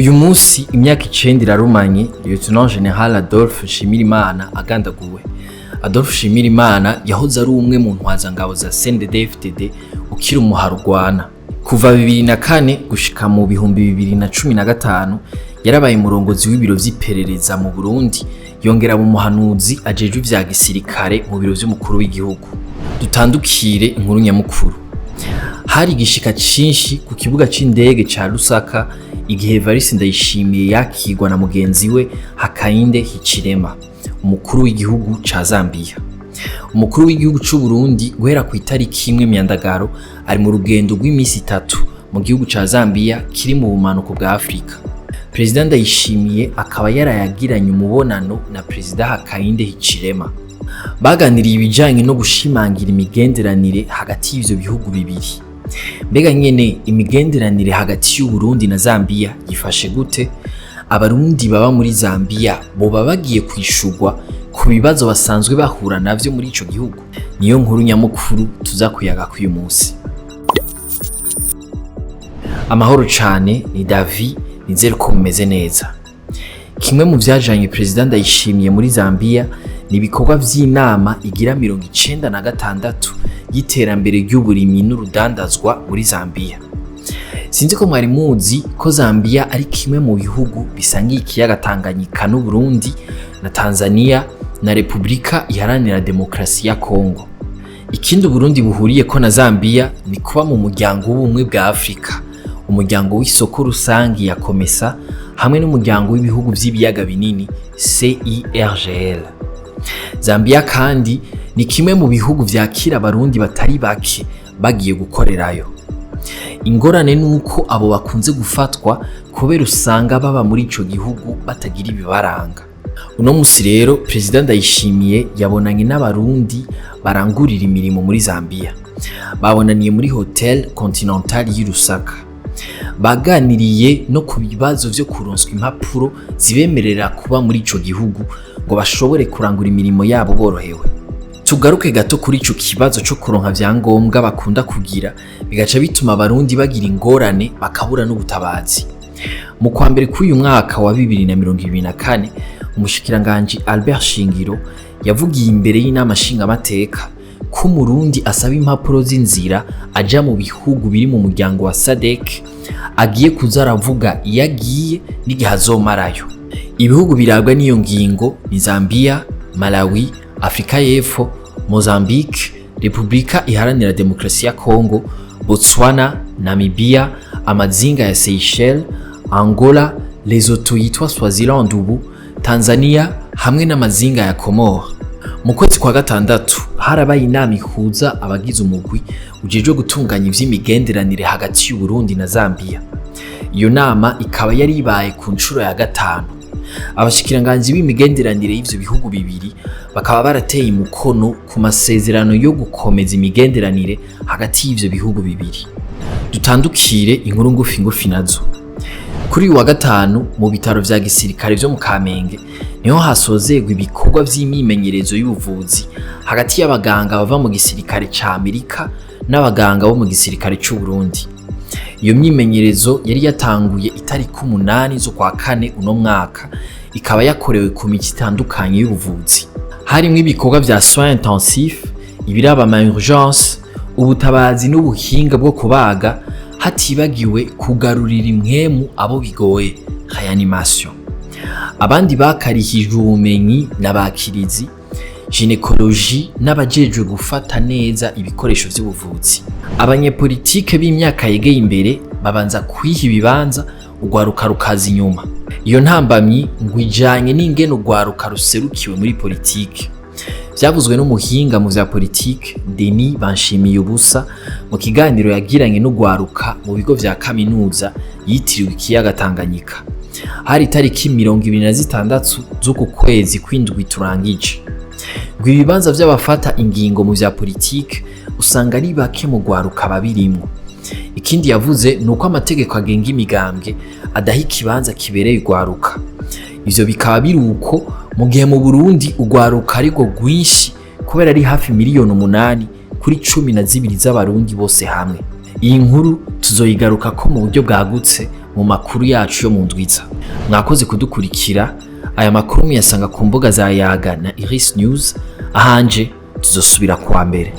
Uyu munsi imyaka 9 irarumanye Lieutenant General Adolphe Nshimirimana agandaguwe. Adolphe Nshimirimana yahoze ari umwe mu ntwazangabo za Cndd-fdd ukiri umuharugwana. Kuva 2004 gushika mu 2015 yarabaye umurongozi w'ibiro vy'iperereza mu Burundi, yongera mu muhanuzi ajejwe ivya gisirikare mu biro vy'umukuru w'igihugu. Dutandukire inkuru nyamukuru. Hari igishika cinshi ku kibuga c'indege ca Lusaka igihe Evariste Ndayishimiye yakigwa na mugenzi we Harakwiye umukuru w'igihugu ca Zambiya. Umukuru w'igihugu c'u Burundi guhera ku itariki 1 Myandagaro ari mu rugendo rw'imisi 3 mu gihugu ca Zambiya kiri mu bumanuko bwa Afrika. Prezida Ndayishimiye akaba yarayagiranye umubonano na Prezida Harakwiye. Baganiriye ibijanye no gushimangira imigenderanire hagati y'ivyo bihugu bibiri. Mbega nyene imigenderanire hagati y'u Burundi na Zambiya yifashe gute? Abarundi baba muri Zambiya boba bagiye kwishurwa ku bibazo basanzwe bahura navyo muri ico gihugu? Niyo nkuru nyamukuru tuzakuyaga ku uyu munsi. Amahoro cane, ni David, nizere ko mumeze neza. Kimwe mu vyajanye Prezida Ndayishimiye muri Zambiya ni ibikorwa vy'inama igira 96 y'iterambere ry'uburimyi n'urudandazwa muri Zambiya. Sinzi ko mwari muzi ko Zambiya ari kimwe mu bihugu bisangiye ikiyaga Tanganyika n'u Burundi na Tanzania na Republika Iharanira Demokarasi ya Kongo. Ikindi Burundi buhuriye ko na Zambiya ni kuba mu muryango w'ubumwe bwa Afrika, umuryango w'isoko rusangi ya Komesa hamwe n'umuryango w'ibihugu vy'ibiyaga binini CIRGL. Zambiya kandi ni kimwe mu bihugu vyakira abarundi batari bake bagiye gukorerayo. Ingorane nuko abo bakunze gufatwa kubera usanga baba muri ico gihugu batagira ibibaranga. Uno musi rero Prezida Ndayishimiye yabonanye n'abarundi barangurira imirimo muri Zambiya. Babonaniye muri Hotel Continental y'i Lusaka. Baganiriye no ku bibazo vyo kuronswa impapuro zibemerera kuba muri ico gihugu ngo bashobore kurangura imirimo yabo borohewe. Tugaruke gato kuri ico kibazo cyo kuronka vyangombwa bakunda kugira, bigaca bituma abarundi bagira ingorane bakabura n'ubutabazi. Mu kwa mbere k'uyu mwaka wa 2024 umushikiranganje Albert Shingiro yavugiye imbere y'inama nshingamateka ko Umurundi asaba impapuro z'inzira aja mu bihugu biri mu muryango wa SADC agiye kuza aravuga iyo agiye n'igihe azomarayo. Ibihugu birabwa n'iyo ngingo ni Zambiya, Malawi, Afrika y'Epfo, Mozambique, Republika Iharanira Demokarasi ya Kongo, Botswana, Namibia, amazinga ya Seychelles, Angola, Lesotho yitwa Swaziland ubu, Tanzania hamwe n'amazinga ya Comores. Mu kwezi kwa gatandatu harabaye inama ihuza abagize umugwi ujejwe gutunganya ivy'imigenderanire hagati y'u Burundi na Zambiya. Iyo nama ikaba yari ibaye ku ncuro ya 5. Abashikiranganje b'imigenderanire y'ivyo bihugu bibiri bakaba barateye umukono ku masezerano yo gukomeza imigenderanire hagati y'ivyo bihugu bibiri. Dutandukire inkuru ngufi nazo. Kuri uyu wa 5 mu bitaro vya gisirikare vyo mu Kamenge niho hasozegwa ibikorwa vy'imyimenyerezo y'ubuvuzi hagati y'abaganga bava mu gisirikare ca Amerika n'abaganga bo mu gisirikare c'u Burundi. Iyo myimenyerezo yari yatanguye itariki 8 zo kwa 4 uno mwaka, ikaba yakorewe ku miti itandukanye y'ubuvuzi. Harimwo ibikorwa vya soins intensifs, ibiraba ama urgence, ubutabazi n'ubuhinga bwo kubaga, hatibagiwe kugarurira impwemu abo bigoye, reanimation. Abandi bakarihijwe ubumenyi n'abakirizi, gynecologie n'abajejwe gufata neza ibikoresho vy'ubuvuzi. Abanyepolitike b'imyaka yegeye imbere babanza kwiha ibibanza ugwaruka rukaza inyuma. Iyo ntambamyi ngwijanye n'ingene ugwaruka ruserukiwe muri politike. Vyavuzwe n'umuhinga mu vya politike Denis Banshimiye ubusa mu kiganiro yagiranye n'ugwaruka mu bigo vya kaminuza yitiriwe ikiyaga Tanganyika. Hari tariki 26 z'uku kwezi kw'indwi turangije. Ibibanza vy'abafata ingingo mu vya politike usanga ari bake mu gwaruka babirimwo. Ikindi yavuze nuko amategeko agenga imigambwe adaha ikibanza kibereye ugwaruka. Ivyo bikaba biri uko mu gihe mu Burundi ugwaruka ariko rwinshi kubera ari hafi 8 kuri 12 z'abarundi bose hamwe. Iyi nkuru tuzoyigaruka ko mu buryo bwagutse mu makuru yacu yo mu ndwiza. Mwakoze kudukurikira. Aya makuru muyasanga ku mbuga za Yaga na Iris News, ahanje tuzosubira kuwa mbere.